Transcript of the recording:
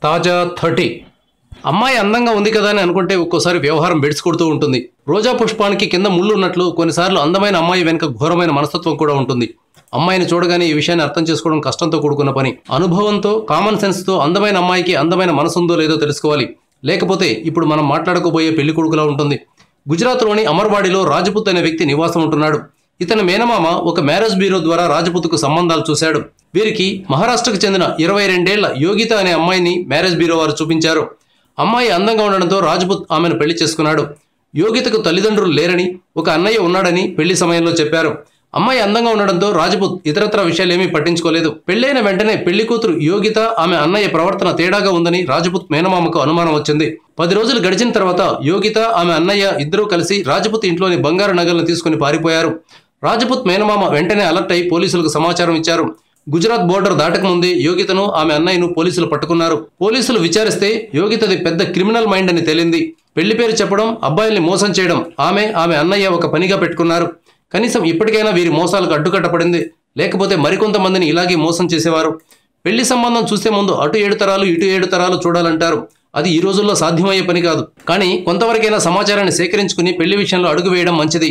తాజా 30 అమ్మాయి అందంగా ఉంది కదా అని అనుకుంటే ఒక్కోసారి వ్యవహారం బెడిసి కొడుతూ ఉంటుంది. రోజా పుష్పానికి కింద ముళ్ళు ఉన్నట్లు కొన్నిసార్లు అందమైన అమ్మాయి వెనుక ఘోరమైన మనస్తత్వం కూడా ఉంటుంది. అమ్మాయిని చూడగానే ఈ విషయాన్ని అర్థం చేసుకోవడం కష్టంతో కూడుకున్న పని. అనుభవంతో, కామన్ సెన్స్తో అందమైన అమ్మాయికి అందమైన మనసుందో లేదో తెలుసుకోవాలి. లేకపోతే ఇప్పుడు మనం మాట్లాడుకోబోయే పెళ్లి కొడుకులా ఉంటుంది. గుజరాత్లోని అమర్వాడిలో రాజపుత్ అనే వ్యక్తి నివాసం ఉంటున్నాడు. ఇతని మేనమామ ఒక మ్యారేజ్ బ్యూరో ద్వారా రాజపుత్కు సంబంధాలు చూశాడు. వీరికి మహారాష్ట్రకు చెందిన 22 ఏళ్ల యోగిత అనే అమ్మాయిని మ్యారేజ్ బ్యూరో వారు చూపించారు. అమ్మాయి అందంగా ఉండడంతో రాజపుత్ ఆమెను పెళ్లి చేసుకున్నాడు. యోగితకు తల్లిదండ్రులు లేరని, ఒక అన్నయ్య ఉన్నాడని పెళ్లి సమయంలో చెప్పారు. అమ్మాయి అందంగా ఉండడంతో రాజపుత్ ఇతరత్ర విషయాలేమీ పట్టించుకోలేదు. పెళ్లైన వెంటనే పెళ్లి కూతురు యోగిత ఆమె అన్నయ్య ప్రవర్తన తేడాగా ఉందని రాజపుత్ మేనమామకు అనుమానం వచ్చింది. 10 రోజులు గడిచిన తర్వాత యోగిత ఆమె అన్నయ్య ఇద్దరూ కలిసి రాజపుత్ ఇంట్లోని బంగారు నగలను తీసుకుని పారిపోయారు. రాజపుత్ మేనమామ వెంటనే అలర్ట్ అయి పోలీసులకు సమాచారం ఇచ్చారు. గుజరాత్ బోర్డర్ దాటకముందే యోగితను ఆమె అన్నయ్యను పోలీసులు పట్టుకున్నారు. పోలీసులు విచారిస్తే యోగితది పెద్ద క్రిమినల్ మైండ్ అని తేలింది. పెళ్లి పేరు చెప్పడం, అబ్బాయిల్ని మోసం చేయడం ఆమె అన్నయ్య ఒక పనిగా పెట్టుకున్నారు. కనీసం ఇప్పటికైనా వీరి మోసాలకు అడ్డుకట్టపడింది. లేకపోతే మరికొంతమందిని ఇలాగే మోసం చేసేవారు. పెళ్లి సంబంధం చూసే ముందు అటు 7 తరాలు ఇటు 7 తరాలు చూడాలంటారు. అది ఈ రోజుల్లో సాధ్యమయ్యే పని కాదు. కానీ కొంతవరకైనా సమాచారాన్ని సేకరించుకుని పెళ్లి విషయంలో అడుగు వేయడం మంచిది.